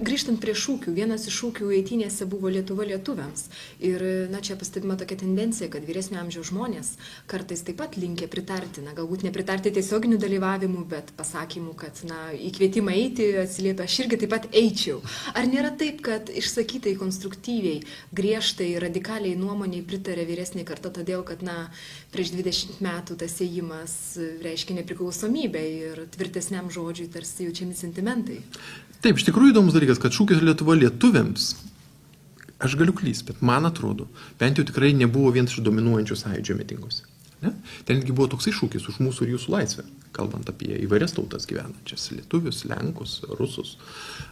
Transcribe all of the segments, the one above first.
grįžtant prie šūkių, vienas iš šūkių eitynėse buvo Lietuva lietuviams. Ir, čia pastebima tokia tendencija, kad vyresnio amžiaus žmonės kartais taip pat linkę pritarti, galbūt nepritarti tiesioginių dalyvavimų, bet pasakymų, kad, į kvietimą eiti atsiliepia, aš irgi taip pat eičiau. Ar nėra taip, kad išsakytai konstruktyviai, griežtai, radikaliai nuomoniai pritarė vyresnė karta, todėl, kad, prieš 20 metų tas ėjimas reiškia nepriklausomybę ir tvirtesniam žodžiui tarsi jaučiami sentimentai? Taip, iš tikrųjų įdomus dalykas, kad šūkis Lietuva lietuviams, aš galiu klysti, bet man atrodo, bent jau tikrai nebuvo vienas iš dominuojančių sąjūdžio mitinguose. Tengi buvo toksai šūkis už mūsų ir jūsų laisvę, kalbant apie įvairias tautas gyvenančias - lietuvius, lenkus, rusus,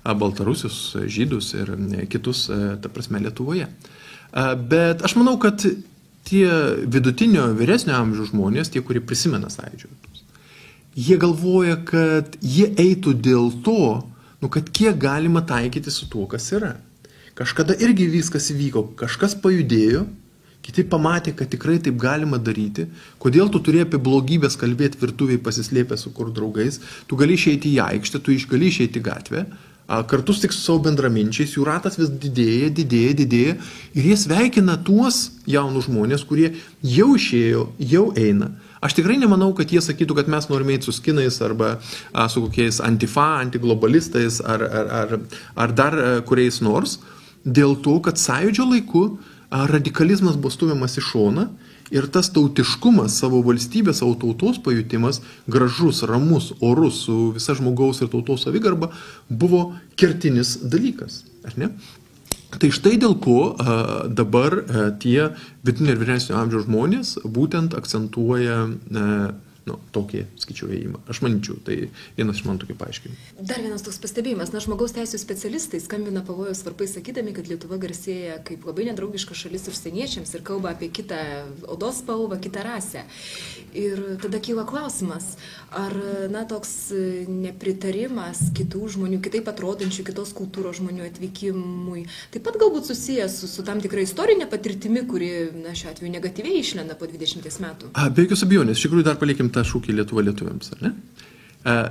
baltarusius, žydus ir kitus, ta prasme, Lietuvoje. Bet aš manau, kad tie vidutinio vyresnio amžiaus žmonės, tie, kurie prisimena sąjūdžio metus, jie galvoja, kad jie eitų dėl to, kad kiek galima taikyti su tuo, kas yra. Kažkada irgi viskas įvyko, kažkas pajudėjo, kiti pamatė, kad tikrai taip galima daryti. Kodėl tu turėjai apie blogybės kalbėti virtuviai pasislėpę su kur draugais, tu gali išeiti į aikštę, tu gali išeiti į gatvę, kartu tik su savo bendraminčiais, jų ratas vis didėja ir jie sveikina tuos jaunus žmonės, kurie jau išėjo, jau eina. Aš tikrai nemanau, kad jie sakytų, kad mes norime eiti su skinais arba su kokiais antifa, antiglobalistais ar dar kuriais nors, dėl to, kad sąjūdžio laiku radikalizmas buvo stumiamas į šoną ir tas tautiškumas, savo valstybės, savo tautos pajutimas, gražus, ramus, orus, su visa žmogaus ir tautos savigarba, buvo kertinis dalykas. Ar ne? Tai štai dėl ko dabar tie vidutinio ir vyresnio amžiaus žmonės būtent akcentuoja tokį, skaičiau, ėjimą. Aš manyčiau, tai vienas iš man tokių paaiškinimų. Dar vienas toks pastebėjimas. Žmogaus teisų specialistai skambina pavojaus varpais sakydami, kad Lietuva garsėja kaip labai nedraugiška šalis užsieniečiams ir kalba apie kitą odos spalvą, kitą rasę. Ir tada kyla klausimas, ar toks nepritarimas kitų žmonių, kitaip atrodančių, kitos kultūros žmonių atvykimui, taip pat galbūt susijęs su tam tikra istorinė patirtimi, kuri, šiuo atveju, negatyviai išlenda po 20 metų. Be jokios abejonės. Iš tikrųjų dar palikim tą šūkį Lietuva lietuviams, ar ne?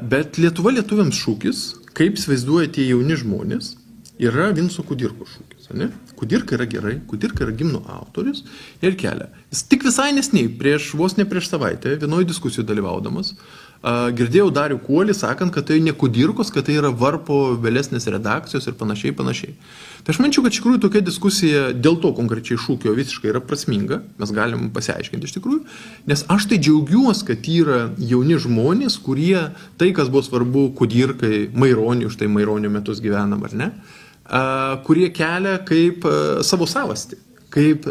Bet Lietuva lietuviams šūkis, kaip įsivaizduoja tie jauni žmonės, yra Vinco Kudirkos šūkis, ar ne? Kudirka yra gerai, Kudirka yra gimno autorius ir kelia. Jis tik visai nesniai, vos ne prieš savaitę, vienoje diskusijoje dalyvaudamas, girdėjau Darių Kuolį sakant, kad tai ne Kudirkos, kad tai yra varpo vėlesnės redakcijos ir panašiai. Tai aš manyčiau, kad iš tikrųjų tokia diskusija dėl to konkrečiai šūkio visiškai yra prasminga, mes galim pasiaiškinti iš tikrųjų, nes aš tai džiaugiuosi, kad yra jauni žmonės, kurie tai, kas buvo svarbu Kudirkai, Maironį, už tai Maironio metus gyvenam, ar ne, kurie kelia kaip savo savastį, kaip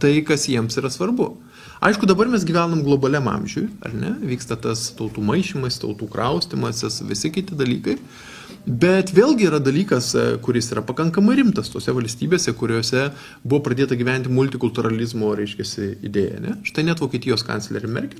tai, kas jiems yra svarbu. Aišku, dabar mes gyvenam globaliam amžiui, ar ne? Vyksta tas tautų maišymas, tautų kraustimasis, visi kiti dalykai. Bet vėlgi yra dalykas, kuris yra pakankamai rimtas tose valstybėse, kuriuose buvo pradėta gyventi multikulturalizmo, reiškiasi, idėja. Ne? Štai net Vokietijos kanclerė Merkel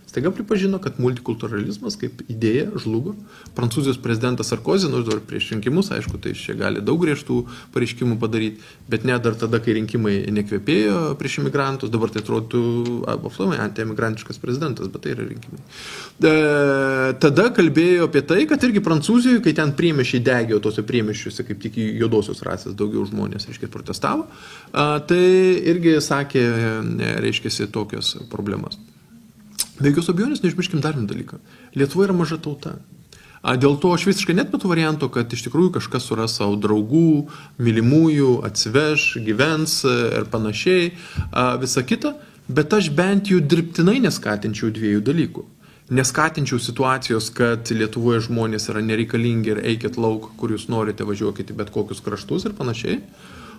staiga pripažino, kad multikulturalizmas kaip idėja žlugo. Prancūzijos prezidentas Sarkozy, nors dar prieš rinkimus, aišku, tai čia gali daug griežtų pareiškimų padaryti, bet ne dar tada, kai rinkimai nekvepėjo prieš imigrantus, dabar tai atrodo aplamai antiemigrantiškas prezidentas, bet tai yra rinkimai. Tada kalbėjo apie tai, kad irgi Prancūzijoje, kai ten priemiesčiai degė, o tose priemiesčiuose kaip tik juodosios rasės daugiau žmonės, reiškia, protestavo, tai irgi sakė, reiškia, tokios problemas. Be jokios abejonės, neišmirškim dar vieną dalyką. Lietuva yra maža tauta. Dėl to aš visiškai netmetu varianto, kad iš tikrųjų kažkas suras savo draugų, mylimųjų, atsiveš, gyvens ir panašiai, visa kita, bet aš bent jau dirbtinai neskatinčiau dviejų dalykų. Neskatinčiau situacijos, kad Lietuvoje žmonės yra nereikalingi ir eikit lauk, kur jūs norite, važiuokite bet kokius kraštus ir panašiai.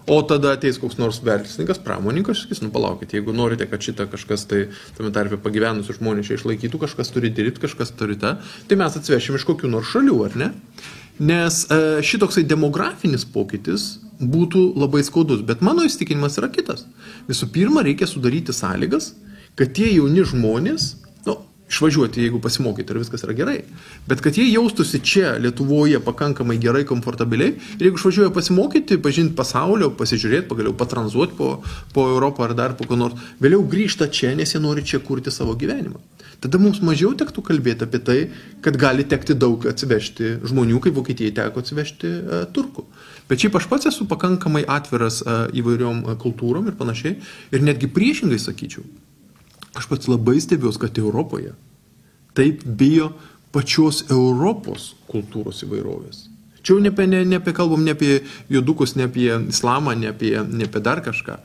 O tada ateis koks nors verslininkas, pramoninkas, sakys, palaukit, jeigu norite, kad šitą kažkas tai, tame tarpe pagyvenusių žmonės čia išlaikytų, kažkas turi dirbti, kažkas turi tą, tai mes atsivešim iš kokių nors šalių, ar ne? Nes šitoksai demografinis pokytis būtų labai skaudus, bet mano įsitikinimas yra kitas. Visų pirma, reikia sudaryti sąlygas, kad tie jauni žmonės, išvažiuoti, jeigu pasimokyti ir viskas yra gerai. Bet kad jie jaustųsi čia, Lietuvoje, pakankamai gerai, komfortabiliai, ir jeigu išvažiuoja pasimokyti, pažinti pasaulio, pasižiūrėti, pagaliau patranzuoti po Europą ar dar po ko nors, vėliau grįžta čia, nes jie nori čia kurti savo gyvenimą. Tada mums mažiau tektų kalbėti apie tai, kad gali tekti daug atsivežti žmonių, kaip Vokietijai teko atsivežti turkų. Bet šiaip aš pats esu pakankamai atviras įvairiom kultūrom ir panašiai, ir netgi priešingai sakyčiau. Aš pats labai stebiuosi, kad Europoje taip bijo pačios Europos kultūros įvairovės. Čia jau kalbam ne apie juodukus, ne apie islamą, ne apie dar kažką,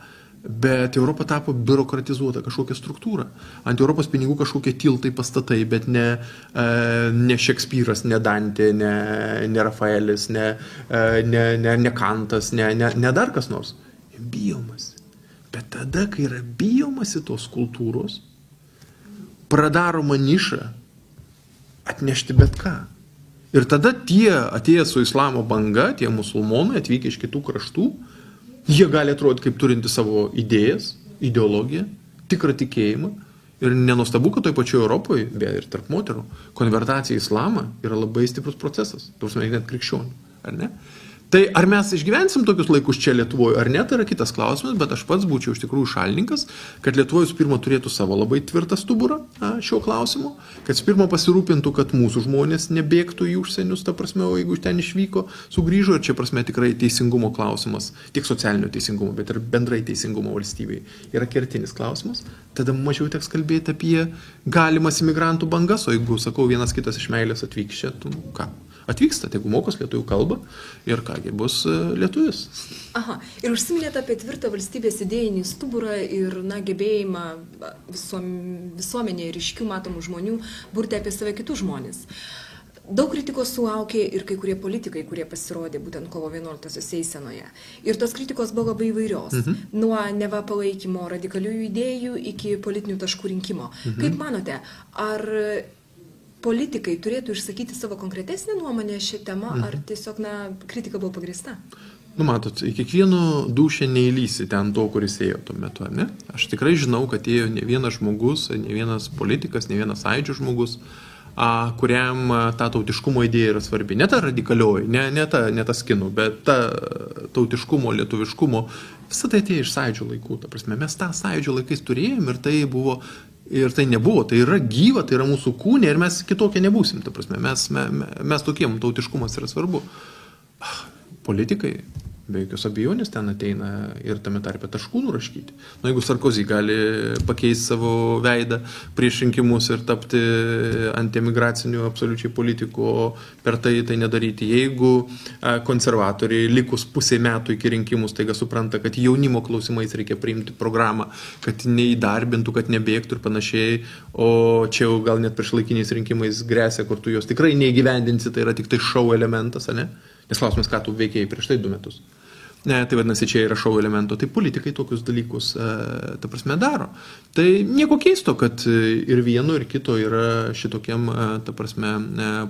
bet Europa tapo biurokratizuota kažkokia struktūra. Ant Europos pinigų kažkokie tiltai pastatai, bet ne Šekspyras, ne Dantė, ne Rafaelis, ne Kantas, ne dar kas nors. Bijomas. Bet tada, kai yra bijomasi tos kultūros, pradaroma niša atnešti bet ką. Ir tada tie atėję su islamo banga, tie musulmonai atvykę iš kitų kraštų, jie gali atrodyti kaip turinti savo idėjas, ideologiją, tikrą tikėjimą. Ir nenuostabu, kad toj pačioje Europoje, beje ir tarp moterų, konvertacija į islamą yra labai stiprus procesas. Tuosime net krikščionių, ar ne? Tai ar mes išgyvensim tokius laikus čia Lietuvoje ar ne, tai yra kitas klausimas, bet aš pats būčiau iš tikrųjų šalininkas, kad Lietuvoje pirma turėtų savo labai tvirtą stuburą šio klausimu, kad pirma pasirūpintų, kad mūsų žmonės nebėgtų į užsienius, ta prasme, o jeigu iš ten išvyko, sugrįžo, ir čia prasme tikrai teisingumo klausimas, tiek socialinio teisingumo, bet ir bendrai teisingumo valstybei yra kertinis klausimas, tada mažiau teks kalbėti apie galimas imigrantų bangas, o jeigu, sakau, vienas kitas iš meilės atvyks čia, tu ką? Atvyksta, jeigu mokos lietuvių kalbą ir kągi bus lietuvis. Aha, ir užsiminėte apie tvirtą valstybės idėjinį stuburą ir gebėjimą visuomenėje ryškių matomų žmonių burti apie save kitus žmonės. Daug kritikos sulaukė ir kai kurie politikai, kurie pasirodė būtent kovo 11-osios eisenoje. Ir tos kritikos buvo labai įvairios. Nuo neva palaikymo radikaliųjų idėjų iki politinių taškų rinkimo. Kaip manote, ar politikai turėtų išsakyti savo konkretesnę nuomonę šią temą, ar tiesiog, kritika buvo pagrįsta? Matot, į kiekvieno dūšę neįlysi ten to, kuris ėjo tuo metu, ne? Aš tikrai žinau, kad ėjo ne vienas žmogus, ne vienas politikas, ne vienas sąjūdžio žmogus, kuriam ta tautiškumo idėja yra svarbi. Ne ta radikalioji, ne ta skinų, bet ta tautiškumo, lietuviškumo. Visą tai atėjo iš sąjūdžio laikų. Ta prasme, mes tą sąjūdžio laikais turėjom ir tai buvo. Ir tai nebuvo, tai yra gyva, tai yra mūsų kūnė ir mes kitokie nebūsim, ta prasme, mes tokiem, tautiškumas yra svarbu. Politikai, be jokios abejonės, ten ateina ir tame tarpe taškų nuraškyti. Jeigu Sarkozy gali pakeisti savo veidą prieš rinkimus ir tapti antiemigraciniu absoliučiai politiku, o per tai nedaryti. Jeigu konservatoriai likus pusė metų iki rinkimus taiga supranta, kad jaunimo klausimais reikia priimti programą, kad neįdarbintų, kad nebėgtų ir panašiai, o čia jau gal net prieš laikiniais rinkimais grėsia, kur tu jos tikrai neįgyvendinsi, tai yra tik tai šou elementas, ne? Nes klausimas, ką tu veikėjai prieš tai 2 metus. Tai vadinasi, čia yra šou elemento, tai politikai tokius dalykus, ta prasme, daro. Tai nieko keisto, kad ir vieno, ir kito yra šitokiam, ta prasme,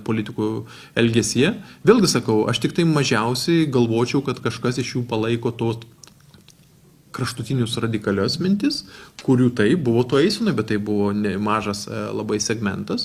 politikų elgesyje. Vėlgi sakau, aš tik tai mažiausiai galvočiau, kad kažkas iš jų palaiko tos kraštutinius radikalios mintis, kurių tai buvo to eisenoje, bet tai buvo mažas labai segmentas.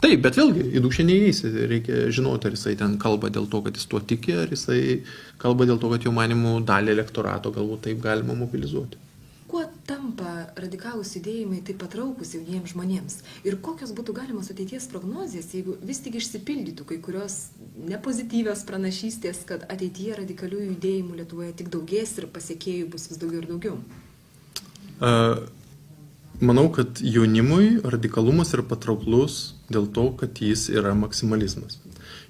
Taip, bet vėlgi, į dūšę neįeisi, reikia žinoti, ar jisai ten kalba dėl to, kad jis tuo tiki, ar jisai kalba dėl to, kad jo manimų dalį elektorato galbūt taip galima mobilizuoti. Kuo tampa radikalūs judėjimai taip patraukus jauniems žmonėms? Ir kokios būtų galimos ateities prognozijas, jeigu vis tik išsipildytų kai kurios nepozityvios pranašystės, kad ateityje radikalių judėjimų Lietuvoje tik daugės ir pasiekėjų bus vis daugiau ir daugiau? Manau, kad jaunimui radikalumas yra patrauklus dėl to, kad jis yra maksimalizmas.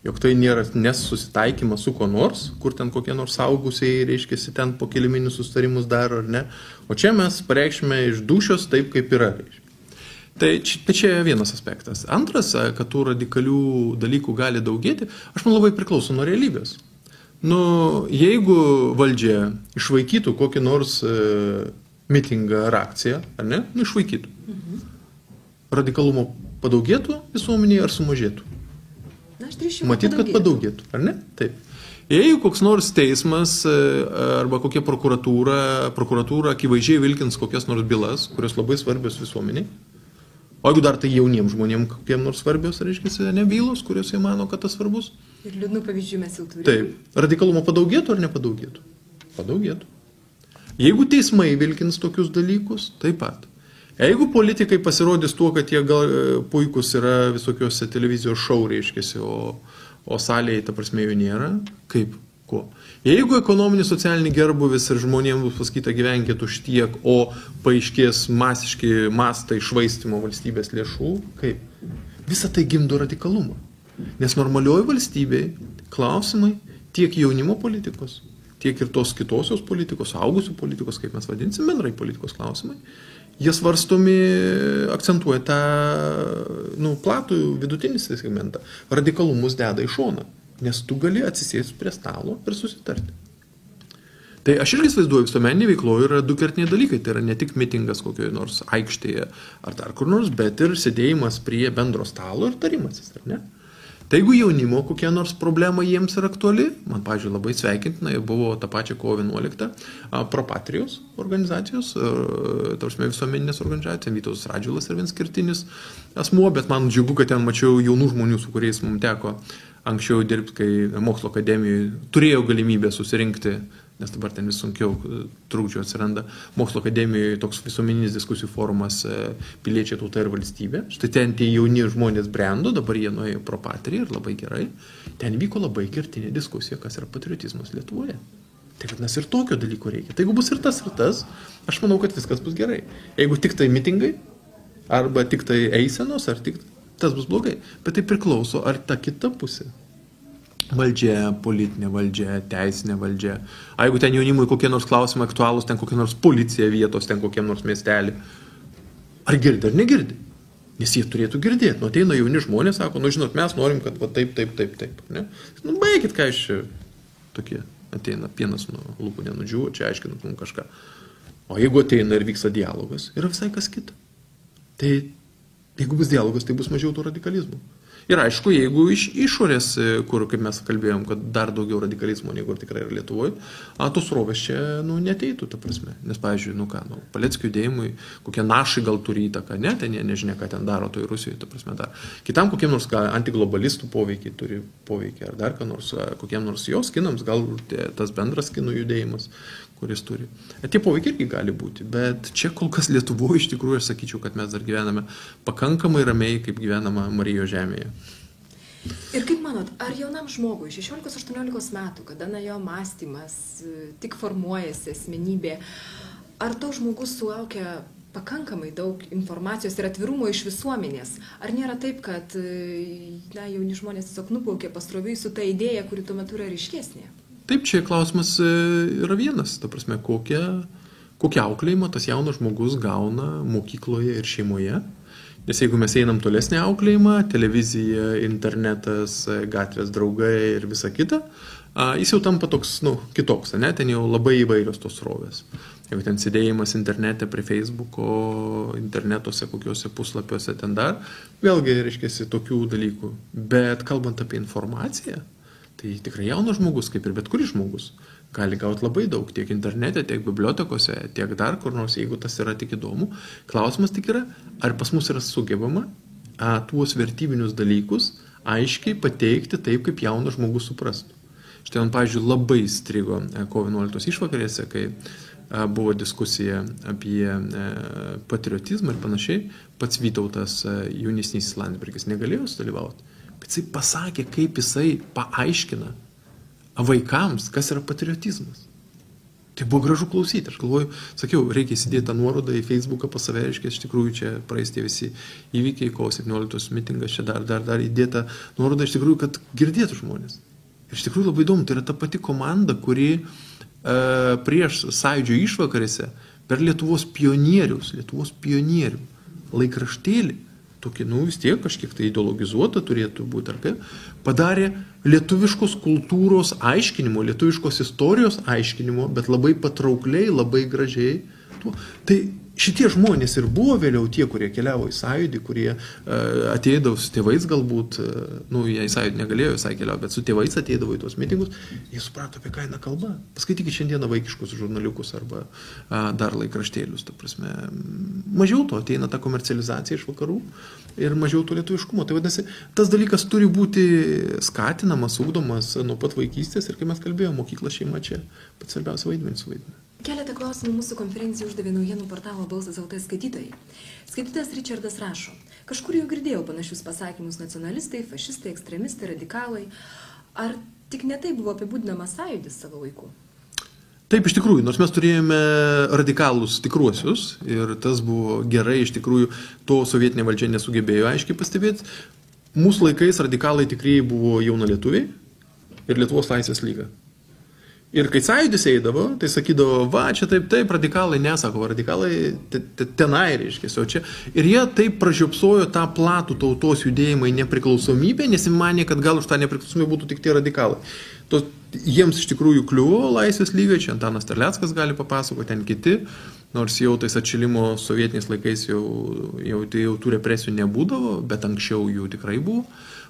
Jok tai nėra nesusitaikymas su ko nors, kur ten kokie nors saugusiai, reiškiasi, ten po kiliminius sustarimus daro ar ne. O čia mes pareikšime iš dūšios taip, kaip yra. Tai čia vienas aspektas. Antras, kad tų radikalių dalykų gali daugėti, aš man labai priklauso nuo realybės. Jeigu valdžia išvaikytų kokį nors mitingą ar akciją, ar ne? Išvaikytų. Radikalumo padaugėtų visuomenėje ar sumažėtų? Matyt, kad padaugėtų, ar ne? Taip. Jeigu koks nors teismas arba kokia prokuratūra akivaizdžiai vilkins kokias nors bylas, kurios labai svarbios visuomeniai, o jeigu dar tai jauniems žmonėms kokiem nors svarbios, reiškia, ne bylos, kurios jie mano, kad tas svarbus. Ir liūdnų pavyzdžių mes jau turime. Taip. Radikalumo padaugėtų ar nepadaugėtų? Padaugėtų. Jeigu teismai vilkins tokius dalykus, taip pat. Jeigu politikai pasirodys tuo, kad jie gal puikus yra visokiuose televizijos šou, reiškia, o salėje, ta prasme, jų nėra, kaip? Ko? Jeigu ekonominį socialinį gerbuvis ir žmonėms bus pasakyta gyvenkit už tiek, o paaiškės masiški mastai švaistimo valstybės lėšų, kaip? Visa tai gimdo radikalumą. Nes normalioji valstybėje klausimai tiek jaunimo politikos, tiek ir tos kitosios politikos, augusių politikos, kaip mes vadinsim, bendrai politikos klausimai, jie svarstomi, akcentuoja tą platų vidutinį segmentą. Radikalumus deda į šoną, nes tu gali atsisėsti prie stalo ir susitarti. Tai aš irgi įsivaizduoju, visuomeninėje veikloje yra du kertiniai dalykai. Tai yra ne tik mitingas kokioje nors aikštėje ar dar kur nors, bet ir sėdėjimas prie bendro stalo ir tarimasis, ar ne? Tai jeigu jaunimo kokia nors problema jiems yra aktuali, man, pavyzdžiui, labai sveikintina, buvo tą pačią kovo 11 Propatrijos organizacijos, tarpsime visuomeninės organizacijos, Vytautas Radžvilas ir vienas kertinis asmuo, bet man džiugu, kad ten mačiau jaunų žmonių, su kuriais mums teko anksčiau dirbti, kai mokslo akademijoje turėjo galimybę susirinkti, nes dabar ten vis sunkiau trūkdžių atsiranda, mokslo akademijoje toks visuomeninis diskusijų forumas Piliečiai, tauta ir valstybė. Štai ten tie jauni žmonės brendo, dabar jie nuėjo pro patriją ir labai gerai. Ten vyko labai kertinė diskusija, kas yra patriotizmas Lietuvoje. Tai vadinasi ir tokio dalyko reikia. Tai jeigu bus ir tas, aš manau, kad viskas bus gerai. Jeigu tik tai mitingai, arba tik tai eisenos, ar tik tas bus blogai. Bet tai priklauso, ar ta kita pusė. Valdžia, politinė valdžia, teisinė valdžia. A jeigu ten jaunimui kokie nors klausimai aktualūs, ten kokie nors policija vietos, ten kokie nors miestelį. Ar girdi, ar negirdi? Nes jie turėtų girdėti. Nu, ateina jauni žmonės, sako, žinot, mes norim, kad va, taip. Ne? Baikit, ką iš čia tokie ateina, pienas nuo lūpų nenudžiuvo, čia aiškinat mums kažką. O jeigu ateina ir vyksta dialogas, yra visai kas kita. Tai jeigu bus dialogas, tai bus mažiau to radikalizmo. Ir aišku, jeigu iš išorės, kur, kaip mes kalbėjom, kad dar daugiau radikalizmo, negu tikrai yra Lietuvoje, tos srovės čia, neteitų, ta prasme. Nes, pavyzdžiui, Paleckio judėjimui, kokie našai gal turi įtaką, ne, ten jie nežinia, ką ten daro toj Rusijoje, ta prasme, dar. Kitam kokiem nors antiglobalistų poveikiai turi poveikį, ar dar ką nors, kokiem nors jos kinams, gal tas bendras kinų judėjimas, kuris turi. Tie poveikiai irgi gali būti, bet čia kol kas Lietuvoje iš tikrųjų aš sakyčiau, kad mes dar gyvename pakankamai ramiai, kaip gyvenama Marijos žemėje. Ir kaip manot, ar jaunam žmogui 16-18 metų, kada jo mąstymas tik formuojasi asmenybė, ar to žmogus sulaukia pakankamai daug informacijos ir atvirumo iš visuomenės? Ar nėra taip, kad jauni žmonės tiesiog nuplaukė pasroviui su ta idėja, kuri tuo metu yra ryškesnė? Taip, čia klausimas yra vienas, ta prasme, kokią auklėjimą tas jaunas žmogus gauna mokykloje ir šeimoje. Nes jeigu mes einam tolesnį auklėjimą, televizija, internetas, gatvės draugai ir visa kita, jis jau tampa toks, kitoks, ne? Ten jau labai įvairios tos srovės. Jeigu ten sėdėjimas internete prie Facebooko, internetuose, kokiuose puslapiuose ten dar, vėlgi reiškiasi tokių dalykų. Bet kalbant apie informaciją, tai tikrai jaunas žmogus, kaip ir bet kuris žmogus, gali gauti labai daug, tiek internete, tiek bibliotekose, tiek dar kur nors, jeigu tas yra tik įdomu. Klausimas tik yra, ar pas mus yra sugebama tuos vertybinius dalykus aiškiai pateikti taip, kaip jaunas žmogus suprastų. Štai man, pavyzdžiui, labai strigo kovo 11 išvakarėse, kai buvo diskusija apie patriotizmą ir panašiai, pats Vytautas jaunesnysis Landsbergis negalėjo sudalyvauti. Bet jisai pasakė, kaip jisai paaiškina vaikams, kas yra patriotizmas. Tai buvo gražu klausyti. Aš galvoju, sakiau, reikia įsidėti tą nuorodą į Facebooką pas save, iš tikrųjų čia praeis tie visi įvykiai, kovo 17 mitingas, čia dar įdėta nuoroda, iš tikrųjų, kad girdėtų žmonės. Ir iš tikrųjų labai įdomu, tai yra ta pati komanda, kuri prieš Sąjūdžio išvakarėse per Lietuvos pionierių laikraštėlį, tokį, vis tiek kažkiek tai ideologizuota turėtų būti, ar kaip, padarė lietuviškos kultūros aiškinimo, lietuviškos istorijos aiškinimo, bet labai patraukliai, labai gražiai. Tai šitie žmonės ir buvo vėliau tie, kurie keliavo į sąjūdį, kurie ateidavo su tėvais galbūt, jie į sąjūdį negalėjo visai keliauti, bet su tėvais ateidavo į tuos mitingus, jie suprato, apie ką eina kalba. Paskaitykite šiandieną vaikiškus žurnaliukus arba dar laikraštėlius, ta prasme. Mažiau to ateina ta komercializacija iš vakarų ir mažiau to lietuviškumo. Tai vadinasi, tas dalykas turi būti skatinamas, ugdomas nuo pat vaikystės ir kai mes kalbėjome, mokykla, šeima čia pats svarbiausia vaidmenį suvaidina. Keletą klausimų mūsų konferencijai uždavė naujienų portalo Balsas LT skaitytojai. Skaitytojas Richardas rašo, kažkur jau girdėjau panašius pasakymus nacionalistai, fašistai, ekstremistai, radikalai. Ar tik ne tai buvo apibūdinamas sąjūdis savo laiku? Taip, iš tikrųjų, nors mes turėjome radikalus tikruosius ir tas buvo gerai, iš tikrųjų, to sovietinė valdžia nesugebėjo aiškiai pastebėti. Mūsų laikais radikalai tikrai buvo jaunalietuviai ir Lietuvos laisvės lyga. Ir kai sąjūdis eidavo, tai sakydavo, va, čia taip, radikalai nesako, radikalai tenai reiškia, o čia. Ir jie taip pražiopsojo tą platų tautos judėjimą į nepriklausomybę, nes jie manė, kad gal už tą nepriklausomybę būtų tik tie radikalai. Jiems iš tikrųjų kliuvo laisvės lygai, čia Antanas Terleckas gali papasakoti, ten kiti, nors jau tais atšilimo sovietiniais laikais jau tų represijų nebūdavo, bet anksčiau jų tikrai buvo.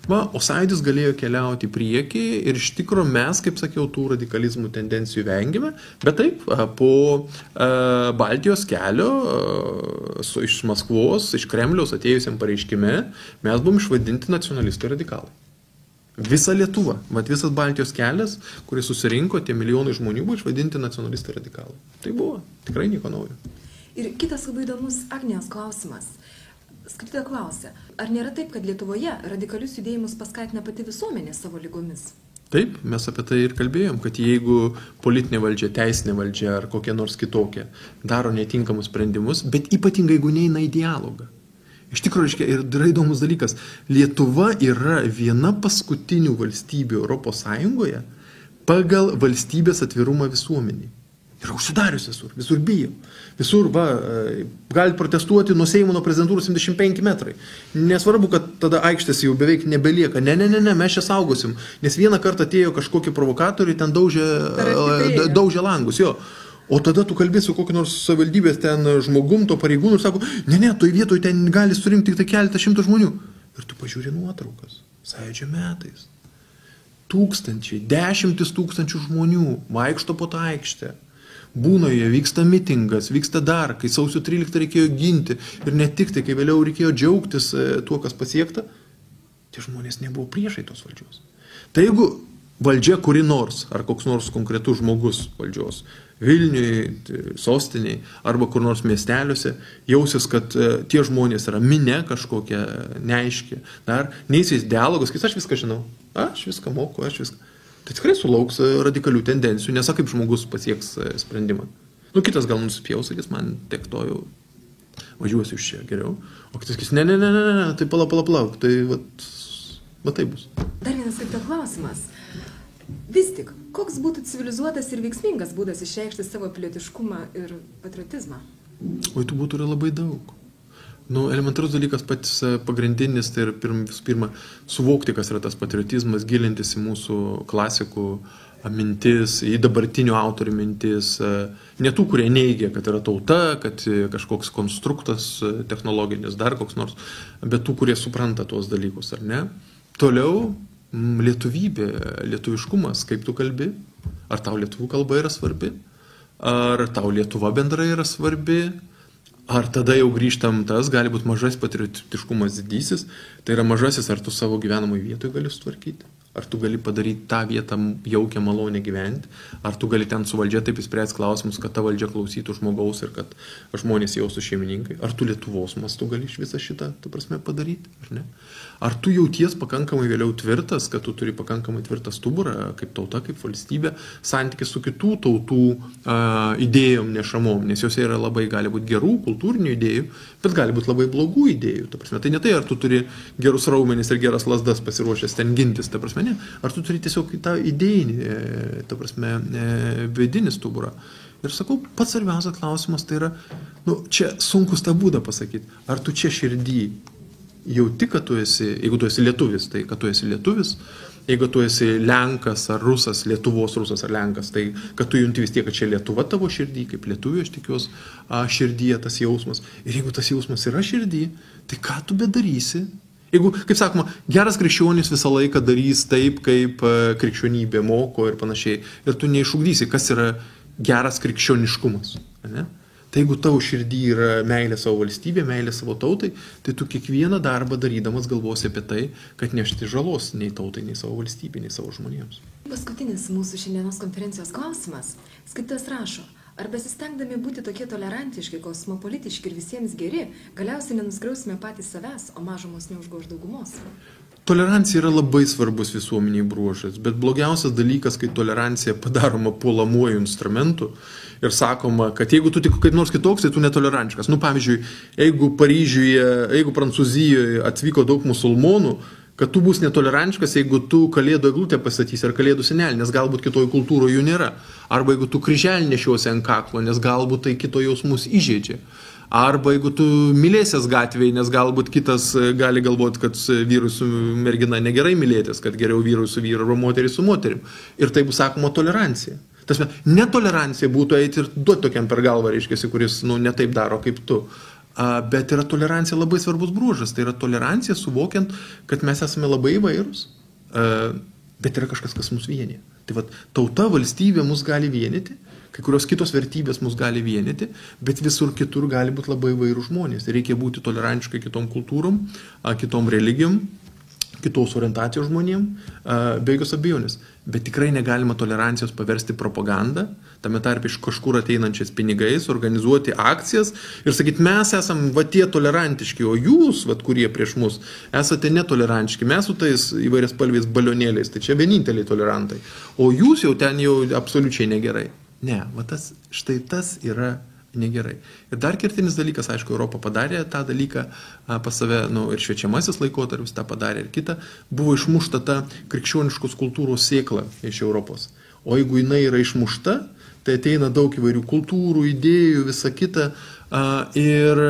O sąjūdis galėjo keliauti į priekį ir iš tikro mes, kaip sakiau, tų radikalizmų tendencijų vengėme, bet taip, po Baltijos kelio iš Maskvos, iš Kremliaus atėjusiam pareiškime, mes buvom išvadinti nacionalistai radikalai. Visa Lietuva, visas Baltijos kelias, kuris susirinko, tie milijonai žmonių buvo išvadinti nacionalistai radikalai. Tai buvo tikrai nieko naujo. Ir kitas labai įdomus Agnijos klausimas. Skaitytoja klausia, ar nėra taip, kad Lietuvoje radikalius judėjimus paskatina pati visuomenė savo lygomis? Taip, mes apie tai ir kalbėjom, kad jeigu politinė valdžia, teisinė valdžia ar kokia nors kitokia daro netinkamus sprendimus, bet ypatingai jeigu neina į dialogą. Iš tikrųjų, ir yra įdomus dalykas, Lietuva yra viena paskutinių valstybių Europos Sąjungoje pagal valstybės atvirumą visuomeniai. Yra užsidarius visur bijo. Visur, gali protestuoti nuo Seimo, nuo prezidentūros 75 metrai. Nesvarbu, kad tada aikštės jau beveik nebelieka. Ne, mes čia saugosim. Nes vieną kartą atėjo kažkokie provokatoriai, ten daužė langus. Jo. O tada tu kalbėsi su kokį nors savivaldybės ten žmogum, to pareigūnų ir sako, ne, toj vietoj ten gali surinkti tik tai keletą šimtų žmonių. Ir tu pažiūri nuotraukas. Sąjūdžio metais. Tūkstančiai, 10 000 žmonių vaikšto po tą aikštę. Būna joje, vyksta mitingas, vyksta dar, kai sausio 13 reikėjo ginti ir ne tik tai, kai vėliau reikėjo džiaugtis tuo, kas pasiekta, tie žmonės nebuvo priešai tos valdžios. Tai jeigu valdžia kuri nors, ar koks nors konkretus žmogus valdžios, Vilniui, sostiniai, arba kur nors miesteliuose, jausis, kad tie žmonės yra minė kažkokia neaiški, dar neįsiais dialogas, kai aš viską žinau, aš viską moku, aš viską. Tai tikrai sulauks radikalių tendencijų, nes kaip žmogus pasieks sprendimą. Kitas gal nusipjaus, sakys, man tiek to jau važiuosiu iš čia geriau. O kitas sakys, ne, tai palauk, tai va tai bus. Dar vienas kaip klausimas. Vis tik, koks būtų civilizuotas ir veiksmingas būdas išreikšti savo pilietiškumą ir patriotizmą? Oi, tų būtų yra labai daug. Elementarus dalykas pats pagrindinis, tai yra visų pirma suvokti, kas yra tas patriotizmas, gilintis į mūsų klasikų mintis, į dabartinių autorių mintis, ne tų, kurie neigia, kad yra tauta, kad kažkoks konstruktas technologinis, dar koks nors, bet tų, kurie supranta tuos dalykus, ar ne? Toliau, lietuvybė, lietuviškumas, kaip tu kalbi, ar tau lietuvų kalba yra svarbi, ar tau Lietuva bendrai yra svarbi, ar tada jau grįžtam tas, gali būti mažas patriotiškumas didysis, tai yra mažasis, ar tu savo gyvenamoj vietoje gali sutvarkyti, ar tu gali padaryti tą vietą jaukią malonę gyventi, ar tu gali ten su valdžia taip įspręsti klausimus, kad ta valdžia klausytų žmogaus ir kad žmonės jaustų šeimininkai, ar tu Lietuvos mastu gali iš visą šitą, tu prasme, padaryti, ar ne? Ar tu jauties pakankamai vėliau tvirtas, kad tu turi pakankamai tvirtą stuburą, kaip tauta, kaip valstybė, santykis su kitų tautų idėjom nešamom, nes jose yra labai, gali būti gerų kultūrinių idėjų, bet gali būti labai blogų idėjų. Ta prasme, tai ne tai, ar tu turi gerus raumenis ir geras lazdas pasiruošęs ten gintis, ta prasme, ne. Ar tu turi tiesiog tą idėjinį, ta prasme, vidinį stuburą. Ir sakau, pats svarbiausias klausimas tai yra, čia sunkus tą būdą pasakyti, ar tu čia širdį jauti, kad tu esi, jeigu tu esi lietuvis, tai kad tu esi lietuvis, Jeigu tu esi Lenkas ar Rusas, Lietuvos Rusas ar Lenkas, tai kad tu junti vis tiek, kad čia Lietuva tavo širdį, kaip Lietuvė, aš tikiuosi, širdyje tas jausmas. Ir jeigu tas jausmas yra širdį, tai ką tu bedarysi? Jeigu, kaip sakoma, geras krikščionis visą laiką darys taip, kaip krikščionybė moko ir panašiai. Ir tu neišugdysi, kas yra geras krikščioniškumas. Ne? Tai jeigu tavo širdį yra meilė savo valstybė, meilė savo tautai, tai tu kiekvieną darbą darydamas galvosi apie tai, kad nešti žalos nei tautai, nei savo valstybė, nei savo žmonėms. Paskutinis mūsų šiandienos konferencijos klausimas. Skaitytojas rašo, ar besistengdami būti tokie tolerantiški, kosmopolitiški ir visiems geri, galiausiai nenuskriausime patys savęs, o mažumos neužgoš daugumos? Tolerancija yra labai svarbus visuomeniai bruožas, bet blogiausias dalykas, kai tolerancija padaroma puolamuoju instrumentu ir sakoma, kad jeigu tu tik kaip nors kitoks, tai tu netolerantiškas. Pavyzdžiui, jeigu Paryžiuje, jeigu Prancūzijoje atvyko daug musulmonų, kad tu bus netolerantiškas, jeigu tu kalėdų eglutę pastatysi ar kalėdų senelį, nes galbūt kitoje kultūroje jų nėra. Arba jeigu tu kryželį nešiosi ant kaklo, nes galbūt tai kito jausmus įžeidžia. Arba jeigu tu mylėsies gatvėje, nes galbūt kitas gali galvoti, kad vyrui su mergina negerai mylėtis, kad geriau vyrui su vyru arba moterį su moterim. Ir tai bus sakoma tolerancija. Tasme, netolerancija būtų eiti ir duoti tokiam per galvą, reiškia, kuris ne taip daro kaip tu. Bet yra tolerancija labai svarbus bruožas. Tai yra tolerancija suvokiant, kad mes esame labai įvairūs, bet yra kažkas, kas mus vienyje. Tai vat, tauta, valstybė mus gali vienyti, kai kurios kitos vertybės mus gali vienyti, bet visur kitur gali būti labai įvairūs žmonės. Reikia būti tolerantiškai kitom kultūrom, kitom religijom, kitos orientacijos žmonėm, be jokios abejonės. Bet tikrai negalima tolerancijos paversti propagandą, tame tarpe iš kažkur ateinančiais pinigais, organizuoti akcijas ir sakyti, mes esam tie tolerantiški, o jūs, kurie prieš mus, esate netolerantiški, mes su tais įvairias spalviais balionėliais, tai čia vieninteliai tolerantai, o jūs jau ten jau absoliučiai negerai. Ne, štai tas yra negerai. Ir dar kertinis dalykas, aišku, Europa padarė tą dalyką pas save, ir šviečiamasis laikotarpis tą padarė ir kita, buvo išmušta ta krikščioniškos kultūros sėkla iš Europos. O jeigu jinai yra išmušta, tai ateina daug įvairių kultūrų, idėjų, visa kita, ir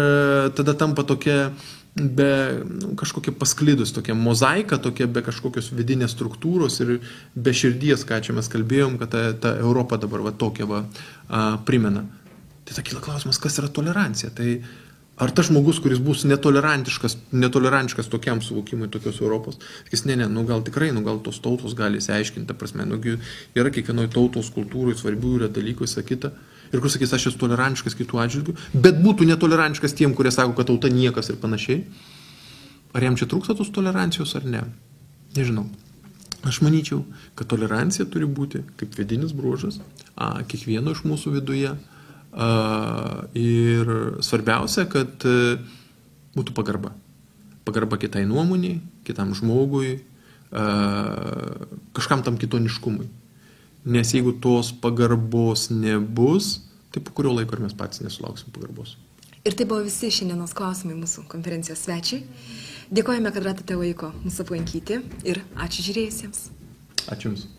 tada tampa tokia be kažkokia pasklidus, tokia mozaika, tokia be kažkokios vidinės struktūros ir be širdies, ką čia mes kalbėjom, kad ta Europa dabar tokia primena. Tai kyla klausimas, kas yra tolerancija. Tai ar tas žmogus, kuris bus netolerantiškas tokiam suvokimui tokios Europos, sakys, gal tikrai, gal tos tautos gali įsiaiškinti, ta prasme, yra kiekvienoje tautos kultūroje svarbių yra dalykų, sakyti. Ir kur sakys, aš esu tolerantiškas kitų atžvilgių, bet būtų netolerantiškas tiem, kurie sako, kad tauta niekas ir panašiai. Ar jam čia trūksta tos tolerancijos ar ne? Nežinau. Aš manyčiau, kad tolerancija turi būti kaip vidinis bruožas kiekvieno iš mūsų viduje. Ir svarbiausia, kad būtų pagarba. Pagarba kitai nuomoniai, kitam žmogui, kažkam tam kitoniškumui. Nes jeigu tos pagarbos nebus, tai po kurio laiko ir mes patys nesulauksim pagarbos. Ir tai buvo visi šiandienos klausimai mūsų konferencijos svečiai. Dėkojame, kad radote laiko mūsų aplankyti ir ačiū žiūrėjusiems. Ačiū Jums.